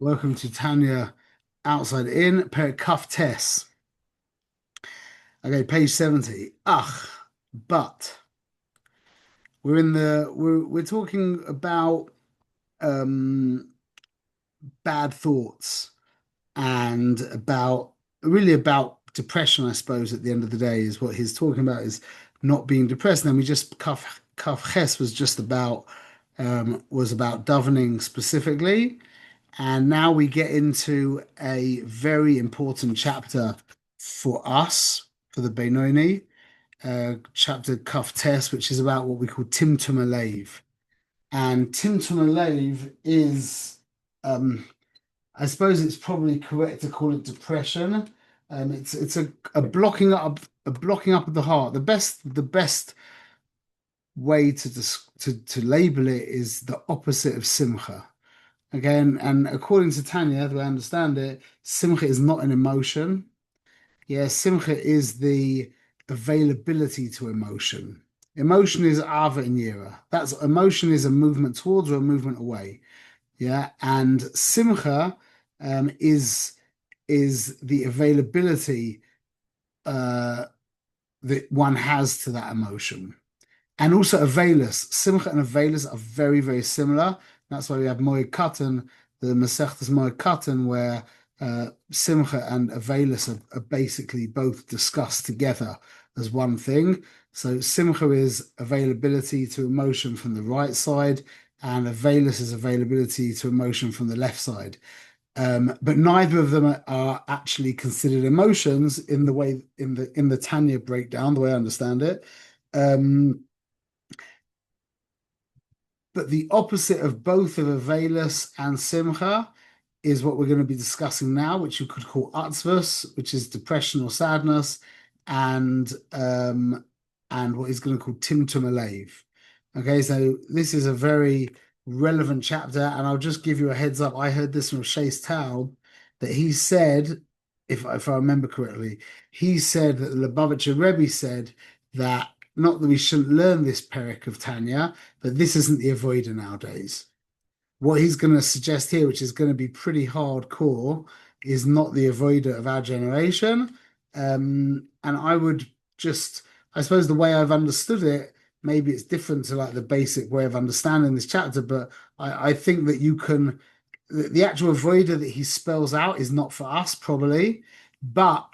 Welcome to Tanya Outside In, Perikaf Tess. Okay, page 70. But we're talking about um bad thoughts and about depression, I suppose, at the end of the day, is what he's talking about is not being depressed. And then we just Kaf Ches was about davening specifically. And now we get into a very important chapter for us, for the Benoni, chapter Kaf Tes, which is about what we call Timtum Alev. And Timtum Alev is, um, I suppose it's probably correct to call it depression. It's a blocking up of the heart. The best way to label it is the opposite of simcha. Again, and according to Tanya, the way I understand it, simcha is not an emotion. Yeah, simcha is the availability to emotion. Emotion is ava and yira. That's emotion is a movement towards or a movement away. Yeah, and simcha is the availability uh, that one has to that emotion. And also Avelus. Simcha and Avelus are very, very similar. That's why we have Moed Katan, the Masechtas Moed Katan, where Simcha and Avelus are basically both discussed together as one thing. So Simcha is availability to emotion from the right side, and Avelus is availability to emotion from the left side. But neither of them are actually considered emotions in the way in the Tanya breakdown, the way I understand it. Um, But the opposite of both of Avelus and Simcha is what we're going to be discussing now, which you could call Atzvus, which is depression or sadness, and what he's going to call Timtum Alev. Okay, so this is a very relevant chapter, and I'll just give you a heads up. I heard this from Shais Taub that he said, if I remember correctly, he said that the Lubavitcher Rebbe said that not that we shouldn't learn this Perek of Tanya, but this isn't the avoider nowadays. What he's going to suggest here, which is going to be pretty hardcore, is not the avoider of our generation. And I would just, I suppose the way I've understood it, maybe it's different to like the basic way of understanding this chapter, but I think that you can, the actual avoider that he spells out is not for us, probably, but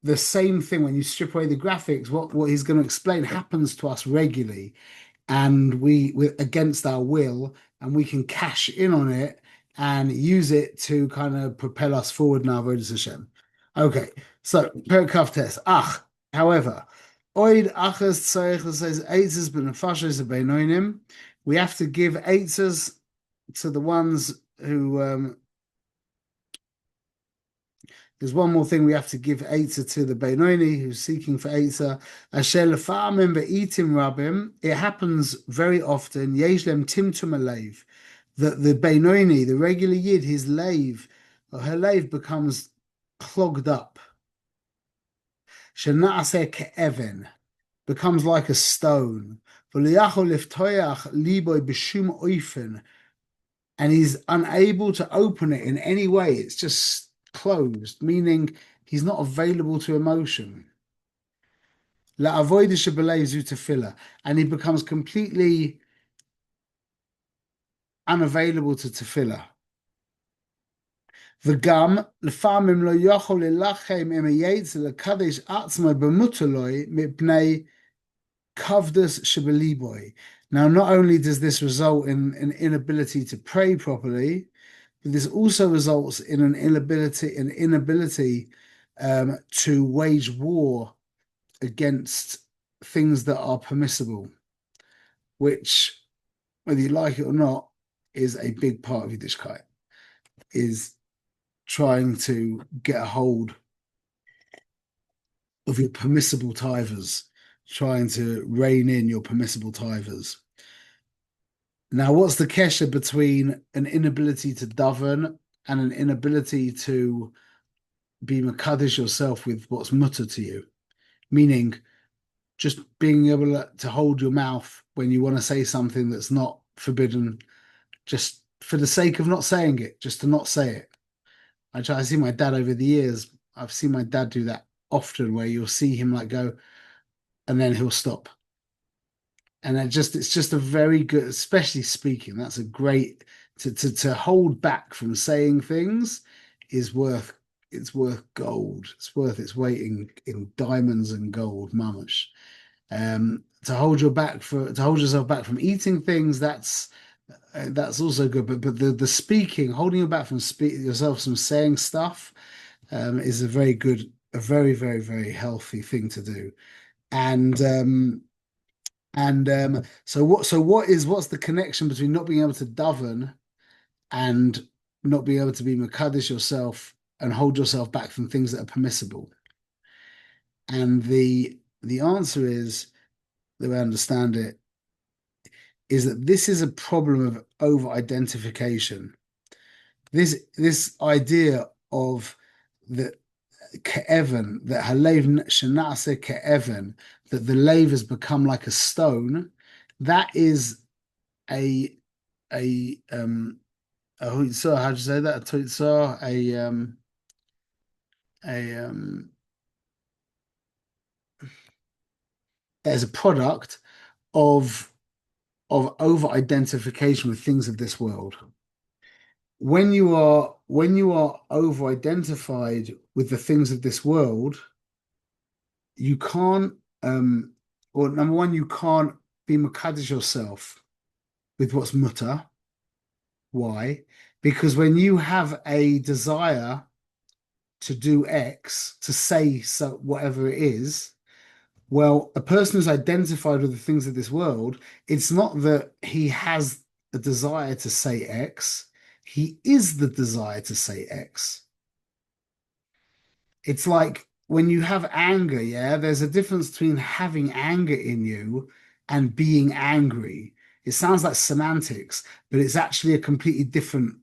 the same thing when you strip away the graphics, what he's going to explain happens to us regularly and we're against our will, and we can cash in on it and use it to kind of propel us forward in our Avodas Hashem. Okay, so Perikav test. However, Oid Achas Tzarech says eitzes benefashos beinonim. We have to give eitzes to the ones who there's one more thing we have to give Eitzah to the Benoni who's seeking for Eitzah. Asher lefa'amim be'itim rabim. It happens very often. Yesh lem timtum alev. That the Benoni, the regular Yid, his lave, or her lave becomes clogged up. Shena'aseh ke'even. Becomes like a stone. V'liyachol liftoyach liboy b'shum oifen. And he's unable to open it in any way. It's just closed, meaning he's not available to emotion. La avoid tefillah, and he becomes completely unavailable to tefillah. V'gam lefamim lo yochol lelachem im hayetz lekadesh atzmai b'mutaloi mipnei kavdus shebeliboy. Now, not only does this result in an inability to pray properly, but this also results in an inability to wage war against things that are permissible, which, whether you like it or not, is a big part of Yiddishkeit, is trying to get a hold of your permissible tithers, trying to rein in your permissible tithers. Now, what's the kesher between an inability to daven and an inability to be makadish yourself with what's mutter to you? Meaning, just being able to hold your mouth when you want to say something that's not forbidden, just for the sake of not saying it, just to not say it. I see my dad over the years. I've seen my dad do that often, where you'll see him like go, and then he'll stop. And it's just a very good, especially speaking. That's a great to hold back from saying things is worth it's worth gold. It's worth its weight in diamonds and gold, mamish. To hold to hold yourself back from eating things, that's also good. But the speaking, holding you back from yourself from saying stuff, is a very good, a very, very, very healthy thing to do. And what's the connection between not being able to daven and not being able to be Makadish yourself and hold yourself back from things that are permissible? And the answer is, the way I understand it, is that this is a problem of over-identification. This idea of the ke'evan, that halev shenase ke'evan, that the lave has become like a stone, that is a so how do you say that? So a there's a product of over identification with things of this world. When you are over identified with the things of this world, you can't or number one, you can't be Makadish yourself with what's mutter. Why? Because when you have a desire to do X, to say so whatever it is, well, a person who's identified with the things of this world, it's not that he has a desire to say X, he is the desire to say X. It's like when you have anger, yeah, there's a difference between having anger in you and being angry. It sounds like semantics, but it's actually a completely different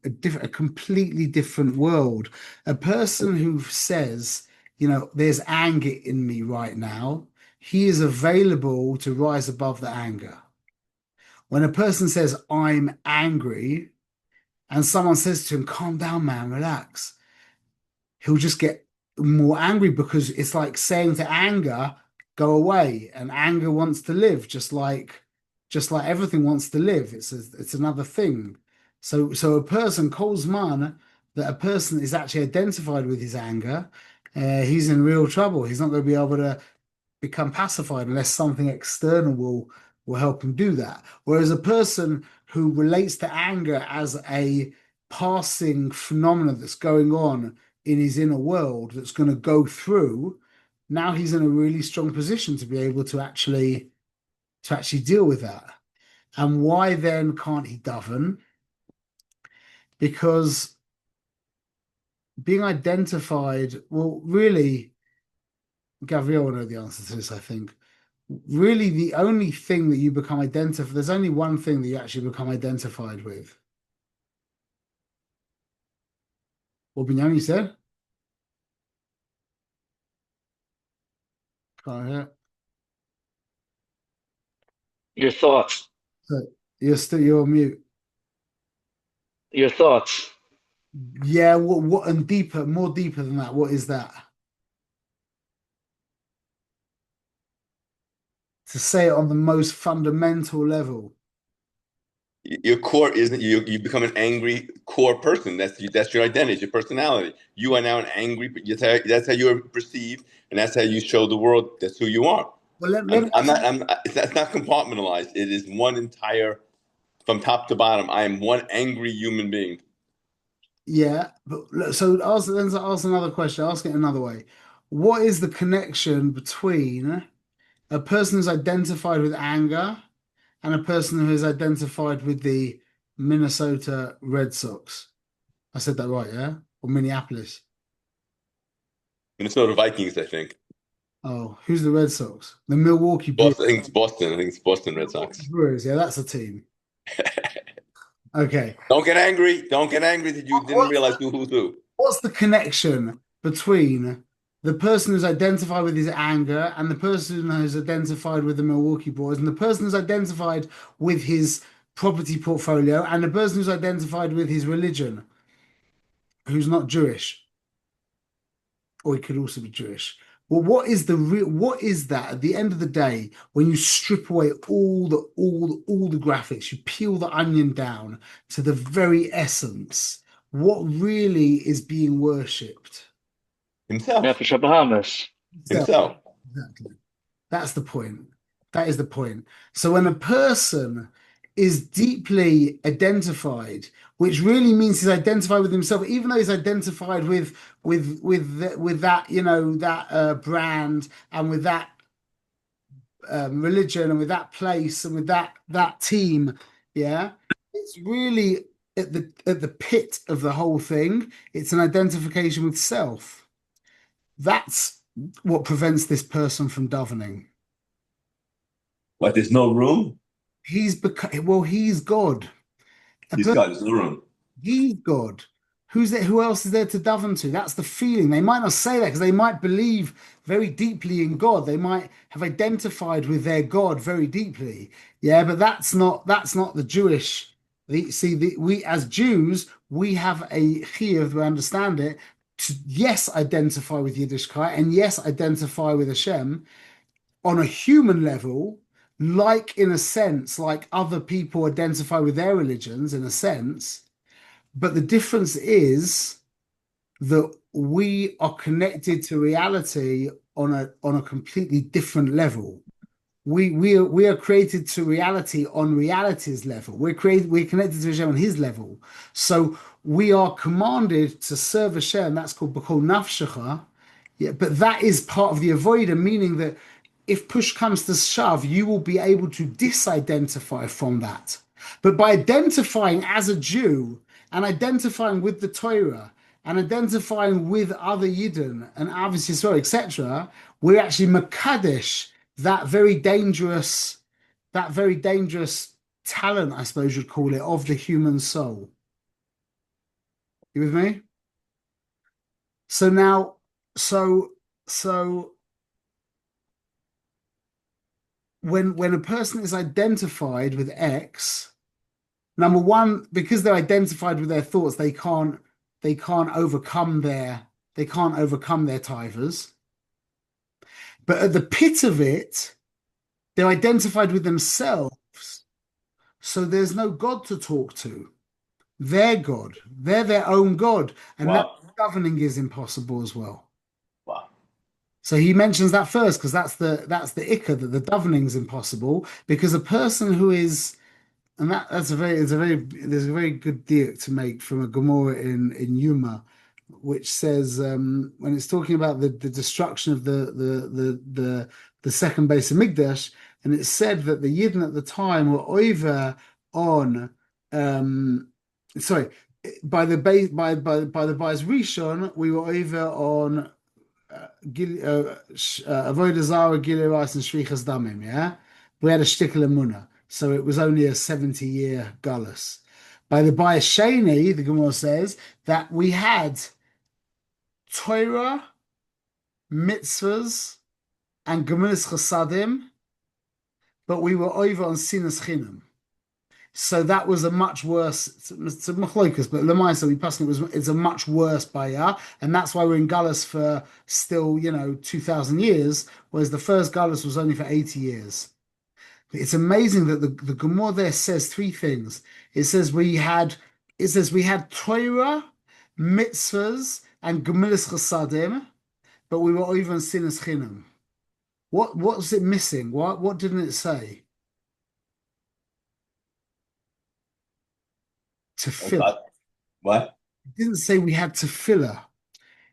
world. A person who says, there's anger in me right now, he is available to rise above the anger. When a person says, I'm angry, and someone says to him, calm down, man, relax, he'll just get more angry because it's like saying to anger, go away. And anger wants to live, just like everything wants to live. It's another thing. So a person calls man that a person is actually identified with his anger, he's in real trouble. He's not going to be able to become pacified unless something external will help him do that. Whereas a person who relates to anger as a passing phenomenon that's going on in his inner world that's going to go through, now he's in a really strong position to be able to actually deal with that. And why then can't he daven? Because being identified, well, really, Gabriel will know the answer to this, I think. Really, the only thing that you become identified, there's only one thing that you actually become identified with. What Binyamin said? Can't hear. Your thoughts. So you're on mute. Your thoughts. Yeah, what and deeper, more deeper than that, what is that? To say it on the most fundamental level. Your core isn't you. You become an angry core person. That's your identity, your personality. You are now an angry. That's how you're perceived, and that's how you show the world. That's who you are. Well, I'm not. That's not compartmentalized. It is one entire, from top to bottom. I am one angry human being. yeah, but so ask another question. Ask it another way. What is the connection between a person who's identified with anger and a person who is identified with the Minnesota Red Sox? I said that right, yeah? Or Minneapolis. Minnesota Vikings, I think. Oh, who's the Red Sox? The Milwaukee Brewers. Boston. I think it's Boston. I think it's Boston Red Sox. Brewers, yeah, that's a team. Okay. Don't get angry. Don't get angry that you didn't realize who's who. What's the connection between the person who's identified with his anger and the person who's identified with the Milwaukee Brewers and the person who's identified with his property portfolio, and a person who's identified with his religion, who's not Jewish, or he could also be Jewish. Well, what is that at the end of the day when you strip away all the graphics, you peel the onion down to the very essence, what really is being worshipped? Himself. Nefesh Bahamas. Himself. Exactly. That's the point. That is the point. So when a person is deeply identified, which really means he's identified with himself, even though he's identified with that, you know, that brand and with that religion and with that place and with that team, yeah, it's really at the pit of the whole thing. It's an identification with self. That's what prevents this person from davening. But there's no room. He's God. He's God. There's no room. He's God. Who's there? Who else is there to daven to? That's the feeling. They might not say that because they might believe very deeply in God. They might have identified with their God very deeply. Yeah, but that's not the Jewish. We as Jews, we have a chiyuv, we understand it, to yes, identify with Yiddishkeit and yes, identify with Hashem on a human level, like in a sense, like other people identify with their religions in a sense. But the difference is that we are connected to reality on a completely different level. We are created to reality on reality's level. We're connected to Hashem on his level. So we are commanded to serve Hashem. That's called B'kol Nafshecha. Yeah, but that is part of the avoider, meaning that if push comes to shove, you will be able to disidentify from that. But by identifying as a Jew and identifying with the Torah and identifying with other Yidden and Ahavas Yisrael, etc., we're actually Makadesh, that very dangerous talent, I suppose you'd call it, of the human soul. You with me? So now, so when a person is identified with X, number one, because they're identified with their thoughts, they can't overcome their tivers. But at the pit of it, they're identified with themselves. So there's no God to talk to. They're God. They're their own God. And Wow. that governing is impossible as well. Wow. So he mentions that first because that's the ikka, that the davening is impossible because a person who is, and there's a very good diuk to make from a Gemara in Yuma, which says when it's talking about the destruction of the second base of Migdash, and it said that the Yidden at the time were over on by the Bais Rishon, we were over on Avodah Zarah, Gilui Arais, and Shvichas Damim. Yeah, we had a shtickle emunah, so it was only a 70-year galus. By the Bais Sheni, the Gemara says that we had Torah, mitzvahs, and Gemilas Chasadim, but we were over on Sinas Chinam. So that was a much worse. It's a machlokas, but Lemaisa we passed it's a much worse bayah, and that's why we're in Galus for still 2,000 years, whereas the first Galus was only for 80 years. It's amazing that the Gemara there says three things. It says we had Torah, mitzvahs, and Gemilas Chasadim, but we were over on Sinas Chinam. What was it missing? What didn't it say? Tefillah. What? It didn't say we had tefillah.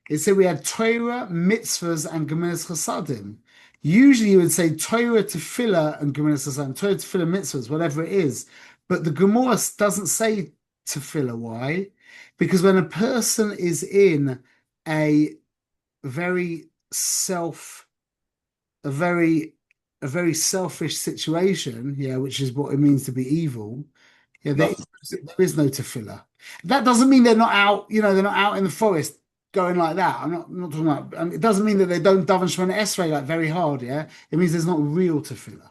It said we had Torah, mitzvahs, and Gemilas Chasadim. Usually you would say Torah, tefillah, and Gemilas Chasadim. Torah, tefillah, mitzvahs, whatever it is. But the Gemara doesn't say tefillah. Why? Because when a person is in a very selfish selfish situation, yeah, which is what it means to be evil. Yeah, there is no tefillah. That doesn't mean they're not out. They're not out in the forest going like that. I'm not talking about. It doesn't mean that they don't daven Shemona Esrei like very hard. Yeah, it means there's not real tefillah.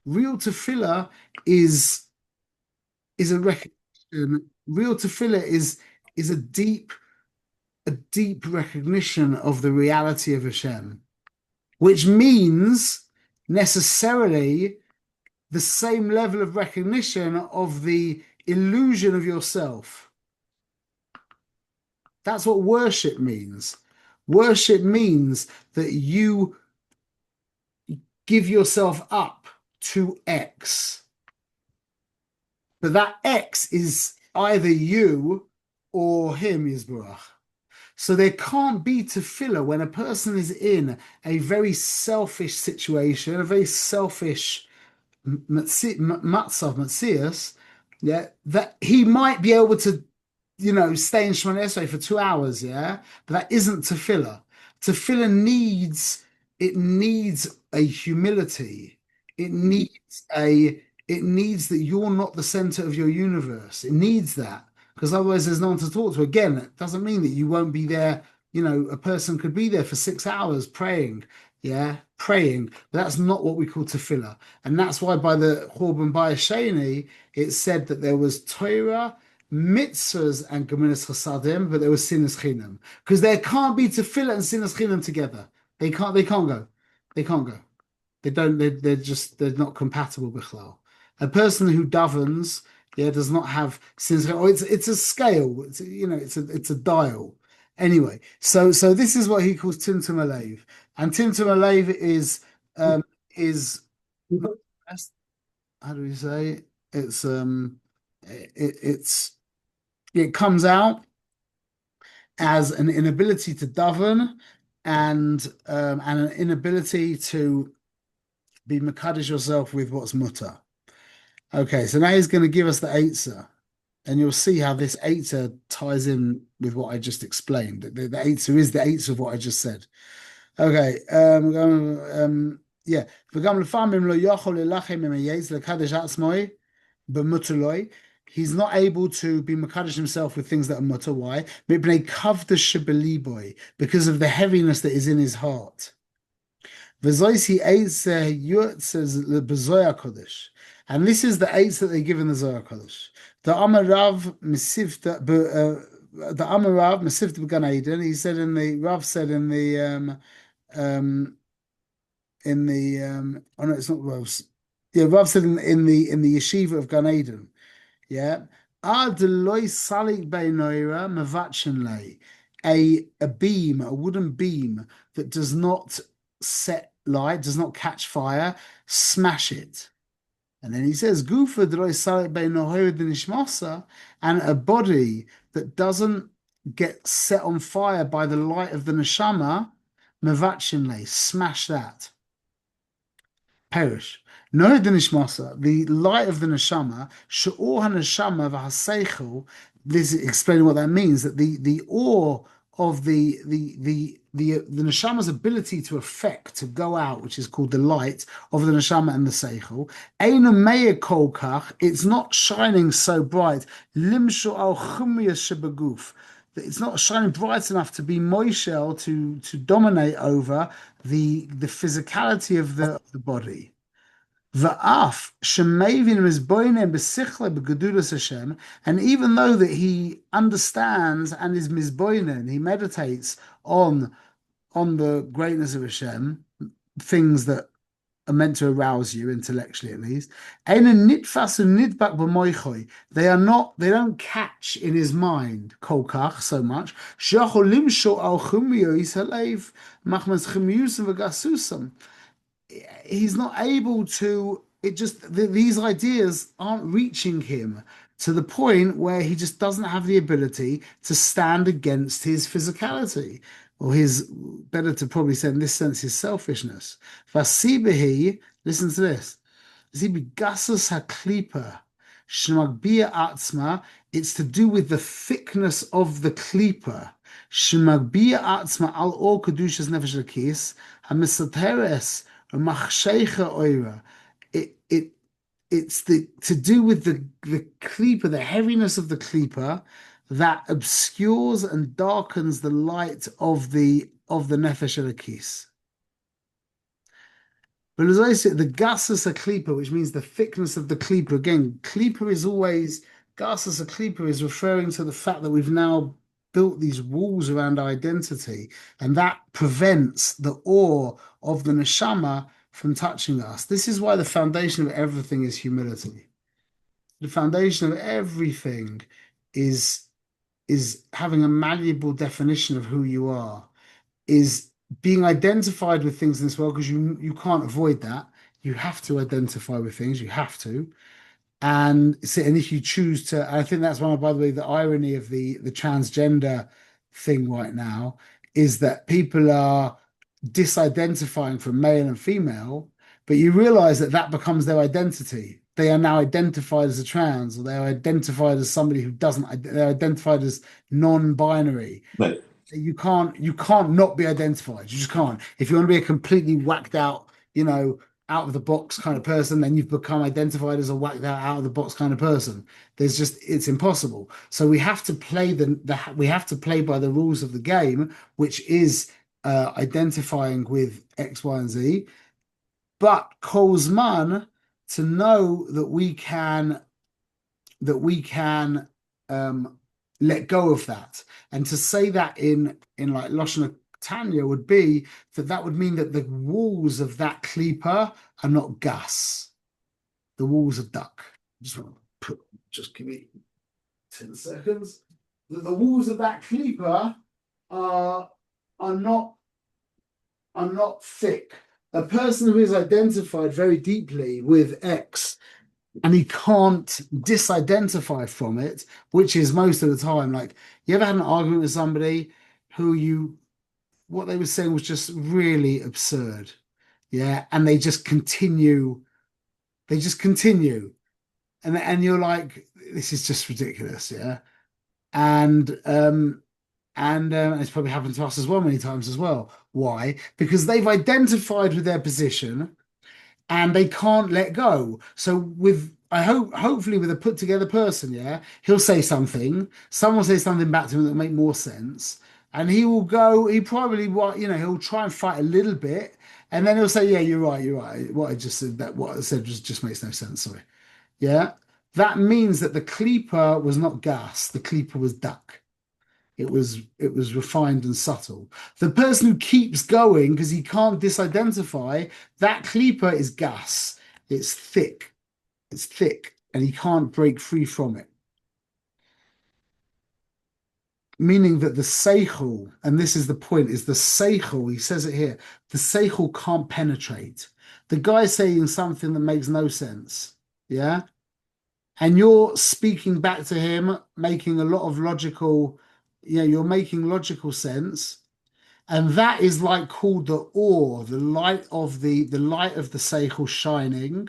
Real tefillah is is a recognition. Real tefillah is a deep recognition of the reality of Hashem, which means necessarily the same level of recognition of the illusion of yourself. That's what worship means. Worship means that you give yourself up to X. But that X is either you or him, Yisburach. So there can't be tefillah when a person is in a very selfish situation, a very selfish matzias, yeah, that he might be able to, stay in Shemona Esrei for 2 hours, yeah, but that isn't tefillah. Tefillah needs a humility. It needs that you're not the center of your universe. It needs that because otherwise there's no one to talk to. Again, it doesn't mean that you won't be there. A person could be there for 6 hours praying, yeah, praying, but that's not what we call tefillah. And that's why by the Churban Bayis Sheni, it said that there was Torah, mitzvahs, and gemilas chasadim, but there was sinas chinam. Because there can't be tefillah and sinas chinam together. They can't go. They can't go. They're not compatible bichlal. A person who davens, yeah, does not have sinas chinam. It's a scale. It's a dial. Anyway, so this is what he calls Timtum Alev. And Timtum Alev is how do we say it comes out as an inability to daven and an inability to be mekadesh yourself with what's mutter. Okay, so now he's going to give us the Eitzah, and you'll see how this Eitzah ties in with what I just explained. The Eitzah is the Eitzah of what I just said. Okay, yeah. He's not able to be mekadesh himself with things that are mutter. Why? Because of the heaviness that is in his heart. And this is the eights that they give in the Zohar Kodesh. The Amarav Mesivta B'Gan Eden. He said Rav said in the oh no, it's not Rav's. Yeah, Rav said in the yeshiva of Gan Eden. Yeah. A beam, a wooden beam that does not set light, does not catch fire, smash it. And then he says, and a body that doesn't get set on fire by the light of the neshama, smash that. Perish. No, the light of the neshama, this is explaining what that means, that the ore of the neshama's ability to affect, to go out, which is called the light of the neshama and the seichel, it's not shining so bright, it's not shining bright enough to be moishel, to dominate over the physicality of the body. Va'af shemevin is boinem besichle begedulas Hashem, and even though that he understands and is mizboinen, he meditates on the greatness of Hashem, things that are meant to arouse you intellectually at least. They don't catch in his mind kolkach so much. He's not able to, these ideas aren't reaching him to the point where he just doesn't have the ability to stand against his physicality, or his, better to probably say in this sense, his selfishness. Vasibihi, listen to this. Zibigasus haklipa, shmagbia atzma, it's to do with the thickness of the klipa. Shmagbia atzma al or kedushas nefesh lakis, hamisateres, it's to do with the klipa, the heaviness of the klipa that obscures and darkens the light of the nefesh elokis. But as I said, the gasus a klipa, which means the thickness of the klipa. Again, klipa is always gasus a klipa is referring to the fact that we've now built these walls around our identity, and that prevents the awe of the neshama from touching us. This is why the foundation of everything is humility. The foundation of everything is having a malleable definition of who you are, is being identified with things in this world, because you can't avoid that. You have to identify with things. You have to. And if you choose to, I think that's one of, by the way, the irony of the transgender thing right now is that people are disidentifying from male and female, but you realize that that becomes their identity. They are now identified as a trans, or they are identified as somebody who doesn't, they're identified as non-binary. Right. You can't not be identified. You just can't. If you want to be a completely whacked out, out of the box kind of person, then you've become identified as a whacked out of the box kind of person. It's impossible. So we have to play we have to play by the rules of the game, which is identifying with X, Y, and Z. But Kolzman, to know that we can let go of that, and to say that in like Lashon Tanya would be that would mean that the walls of that klipa are not gas, the walls are duck. Just give me 10 seconds. The walls of that klipa are not thick. A person who is identified very deeply with X and he can't disidentify from it, which is most of the time. Like, you ever had an argument with somebody who what they were saying was just really absurd, yeah, and they just continue, and you're like, this is just ridiculous, yeah, and it's probably happened to us as well many times as well. Why? Because they've identified with their position and they can't let go. So hopefully with a put together person, yeah, he'll say something, someone will say something back to him that'll make more sense. And he probably, he'll try and fight a little bit. And then he'll say, yeah, you're right. What I said just makes no sense. Sorry. Yeah. That means that the klipa was not gas. The klipa was duck. It was refined and subtle. The person who keeps going because he can't disidentify, that klipa is gas. It's thick, and he can't break free from it. Meaning that the seichel, and this is the point, is the seichel, he says it here, the seichel can't penetrate. The guy's saying something that makes no sense, yeah? And you're speaking back to him, making a lot of logical, you're making logical sense. And that is like called the or, the light of the seichel shining.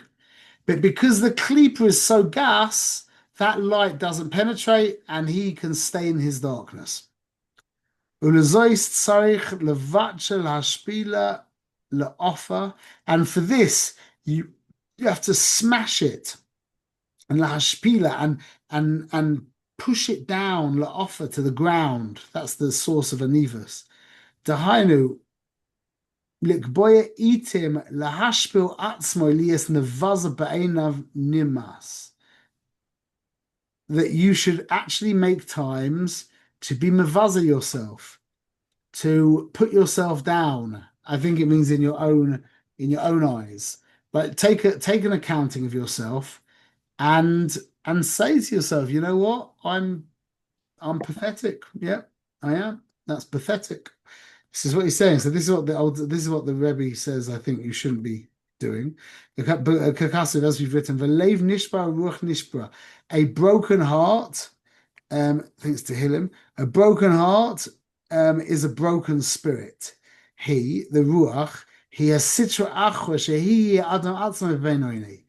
But because the klipa is so gas, that light doesn't penetrate and he can stay in his darkness. And for this, you have to smash it and push it down la'ofa to the ground. That's the source of anivus. Dahainu likboya itim lahashpil atzmo lias nevaza ba'einav nimas. That you should actually make times to be mevaza yourself, to put yourself down. I think it means in your own eyes. But take an accounting of yourself and say to yourself, you know what? I'm pathetic. Yeah, I am. That's pathetic. This is what he's saying. So this is what the Rebbe says. I think you shouldn't be doing. As we've written, "V'leiv nishbra, ruach nishbra," a broken heart. Thanks to Hillel, a broken heart is a broken spirit. He, the ruach, he has sitra achra shehi adam atzma v'beinoni.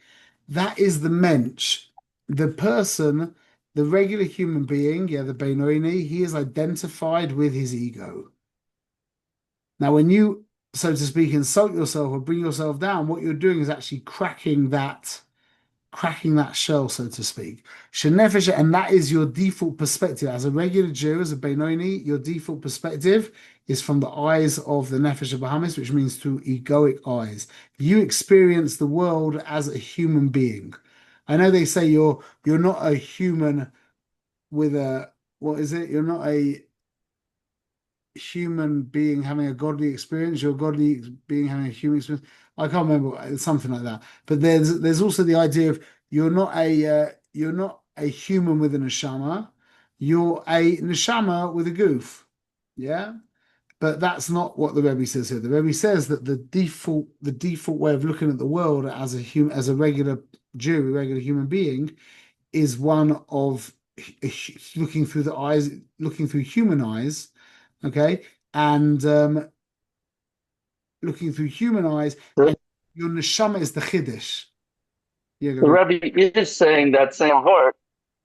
That is the mensch, the person, the regular human being, the Beinoni, he is identified with his ego. Now, when you, so to speak, insult yourself or bring yourself down, what you're doing is actually cracking that cracking that shell, so to speak. Shenefesh, and that is your default perspective. As a regular Jew, as a Benoni, your default perspective is from the eyes of the Nefesh of Bahamis, which means through egoic eyes. You experience the world as a human being. I know they say you're not a human with a, what is it? You're not a human being having a godly experience, you're a godly being having a human experience. I can't remember, something like that. But there's also the idea of you're not a human with a neshama, you're a neshama with a goof. Yeah. But that's not what the Rebbe says here. The Rebbe says that the default way of looking at the world as a regular Jew, a regular human being, is one of looking through human eyes, okay, and looking through human eyes. And your neshama is the chiddush. The Rebbe is saying that same word.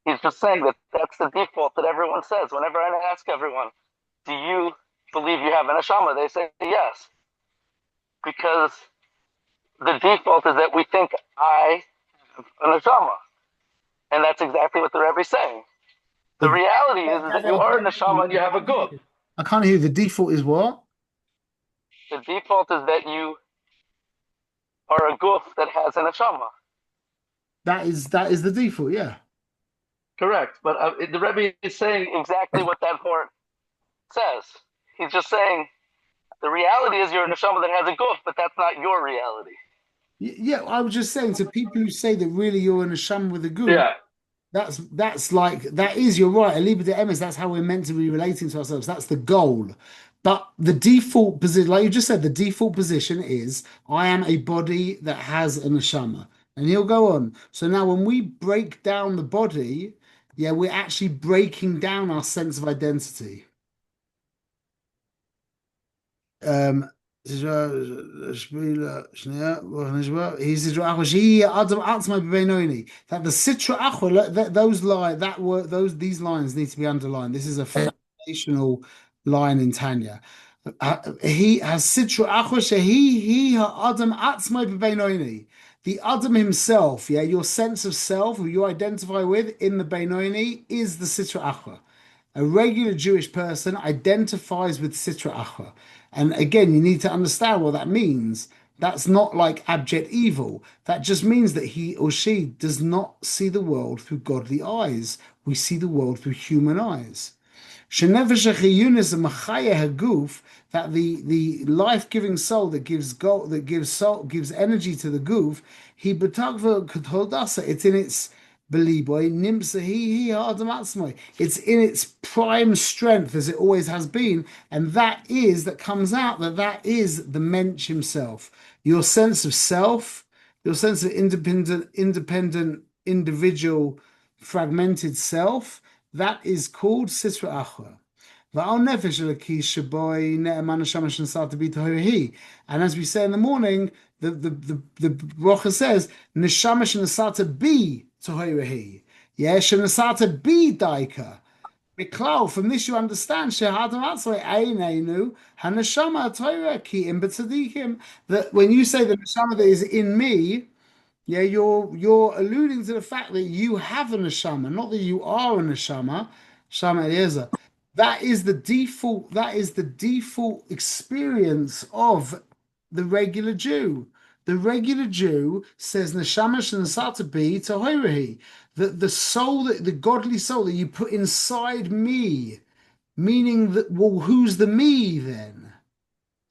He's just saying that that's the default that everyone says. Whenever I ask everyone, do you believe you have a neshama? They say yes. Because the default is that we think I have a neshama. And that's exactly what the Rebbe is saying. The reality is that you are a neshama and you have a guf. I can't hear you. The default is what? The default is that you are a guf that has a neshama. That is the default, yeah. Correct. But the Rebbe is saying exactly what that part says. He's just saying the reality is you're a neshama that has a guf, but that's not your reality. Yeah, I was just saying to people who say that really you're a neshama with a guf. Yeah. That's like, that is, you're right. Aliba de emes, that's how we're meant to be relating to ourselves. That's the goal. But the default position, like you just said, the default position is I am a body that has a neshama. And he'll go on. So now when we break down the body, yeah, we're actually breaking down our sense of identity. He says, that the Sitra Achwa, these lines need to be underlined. This is a foundational line in Tanya. He has Sitra Achwa Shehi Adam Atzmai B'Beinoni. The Adam himself, yeah, your sense of self, who you identify with in the Beinoni, is the Sitra Achwa. A regular Jewish person identifies with Sitra Achwa. And again, you need to understand what that means. That's not like abject evil. That just means that he or she does not see the world through godly eyes. We see the world through human eyes. That the life-giving soul that gives energy to the goof, it's in its it's in its prime strength as it always has been, and that comes out that is the mensch himself. Your sense of self, your sense of independent individual fragmented self, that is called Sitra Achwa. And as we say in the morning, the bracha says, Neshama shenasata bi tohorehi. Yeah, shenasata bi daika. Miklau, from this you understand that when you say the neshama that is in me, yeah, you're alluding to the fact that you have a neshama, not that you are a neshama. Shama Eliezer. That is the default. That is the default experience of the regular Jew. The regular Jew says neshama shenasata bi tohorehi. The soul, the godly soul that you put inside me, meaning that, well, who's the me then?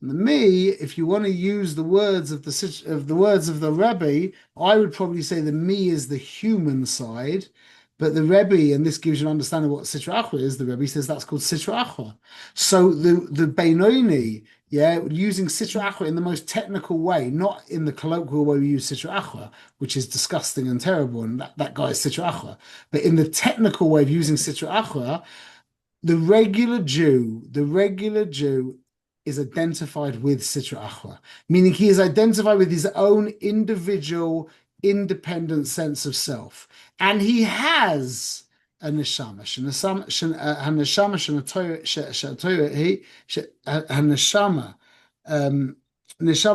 The me, if you want to use the words of the Rebbe, I would probably say the me is the human side, but the Rebbe, and this gives you an understanding of what Sitra Achwa is, the Rebbe says that's called Sitra Achwa. So the Beinoni, yeah, using Sitra Achwa in the most technical way, not in the colloquial way we use Sitra Achwa, which is disgusting and terrible, and that guy is Sitra Achwa. But in the technical way of using Sitra Achwa, the regular Jew is identified with Sitra Achwa, meaning he is identified with his own individual, independent sense of self. And he has a neshama. Neshama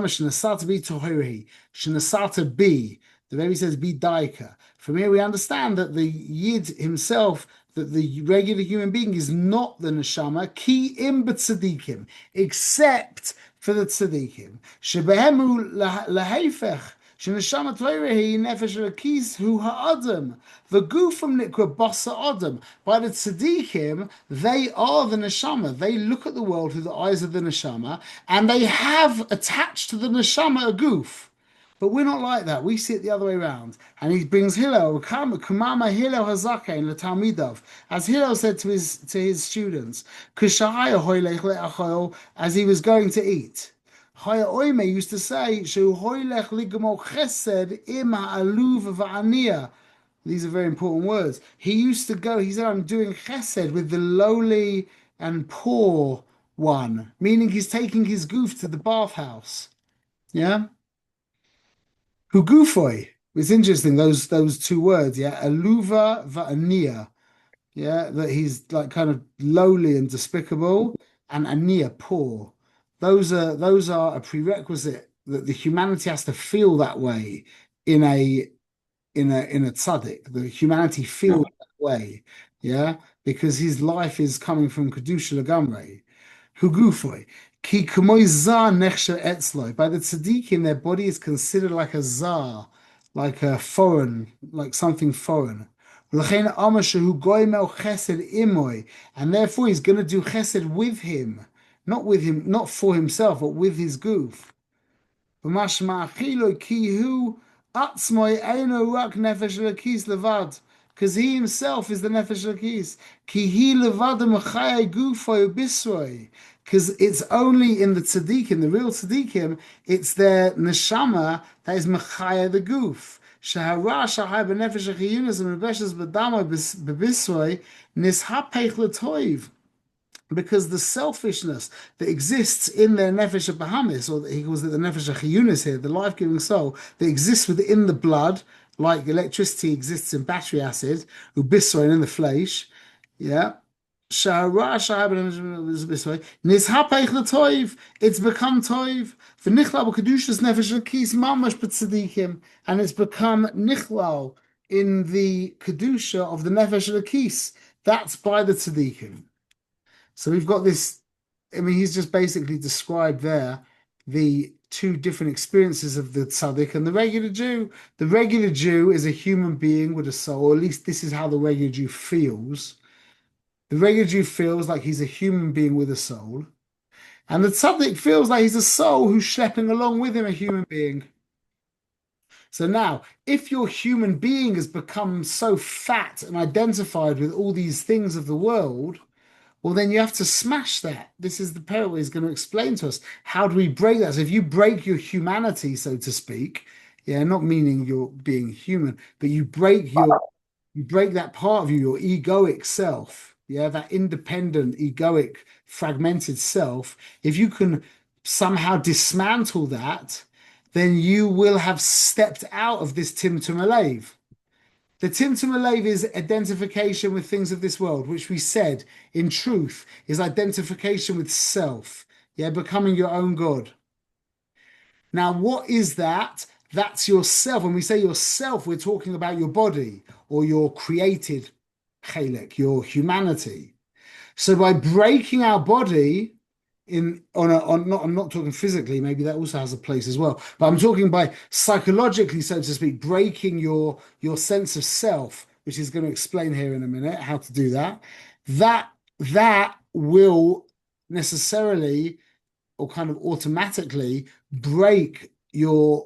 shenasata bi tohorehi. Shenasata bi. The Rebbe says, be daika. From here, we understand that the Yid himself, that the regular human being is not the neshama, ki im b'tzadikim, except for the tzadikim. Shebehemu lahefech, sheneshama Torah hi nefesh elokis hu ha'adam. The gufim nikra basa adam. By the tzadikim, they are the neshama. They look at the world through the eyes of the neshama, and they have attached to the neshama a goof. But we're not like that. We see it the other way around. And he brings Hillel, Kamama Hillel Hazaken, the Talmidav, as Hillel said to his students, as he was going to eat. Chaya Oime used to say, these are very important words. He used to go, he said, I'm doing chesed with the lowly and poor one, meaning he's taking his goof to the bathhouse. Yeah? Hugufoi. It's interesting, those two words, yeah. Aluva va'ania. Yeah, that he's like kind of lowly and despicable, and ania, poor. Those are a prerequisite that the humanity has to feel that way in a tzaddik. The humanity feels that way, yeah, because his life is coming from kedusha legamrei. Hugufoi. Ki kamoy zar nechsher etzloi. By the tzaddikim, their body is considered like a zar, like a foreign, like something foreign. L'chein amar shehu goymel chesed imoy, and therefore he's going to do chesed with him, not for himself, but with his goof. B'mashma achiloi ki hu atzmoi eino rak nefesh elokis levad. Because he himself is the nefesh elokis. Ki hi levad mechayei gufoi ubisroi. Because it's only in the tzaddikim, the real tzaddikim, it's their neshama that is mechaya the goof. Shahara shahai b'nefesh achiyunas and rebeshes b'damoi b'bisroi nishapech l'toiv. Because the selfishness that exists in their nefesh bahamis, or he calls it the nefesh achiyunas here, the life-giving soul that exists within the blood, like electricity exists in battery acid, ubisroi in the flesh, yeah. It's become toiv. And it's become nichlal in the kedusha of the nefesh elokis. That's by the tzaddikim. So we've got this. I mean, he's just basically described there the two different experiences of the tzaddik and the regular Jew. The regular Jew is a human being with a soul, or at least this is how the regular Jew feels. The regular Jew feels like he's a human being with a soul. And the tzaddik feels like he's a soul who's schlepping along with him a human being. So now, if your human being has become so fat and identified with all these things of the world, well, then you have to smash that. This is the parable he's going to explain to us. How do we break that? So if you break your humanity, so to speak, yeah, not meaning you're being human, but you break that part of you, your egoic self. Yeah, that independent, egoic, fragmented self, if you can somehow dismantle that, then you will have stepped out of this Timtum Alev. The Timtum Alev is identification with things of this world, which we said, in truth, is identification with self. Yeah, becoming your own God. Now, what is that? That's yourself. When we say yourself, we're talking about your body or your created chelek, your humanity. So by breaking our body I'm not talking physically, maybe that also has a place as well, but I'm talking by psychologically, so to speak, breaking your sense of self, which is going to explain here in a minute how to do that. That will necessarily or kind of automatically break this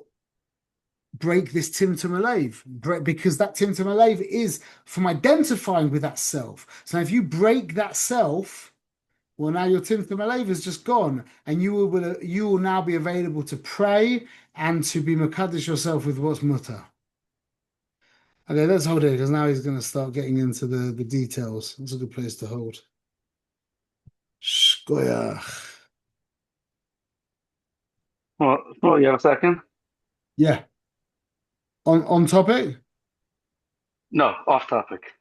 Timtum Alev, because that Timtum Alev is from identifying with that self. So if you break that self, well, now your Timtum Alev is just gone, and you will now be available to pray and to be mekadesh yourself with what's mutter. Okay, let's hold it, because now he's going to start getting into the details. It's a good place to hold. Shkoyach. Well, you have a second? Yeah. On topic? No, off topic.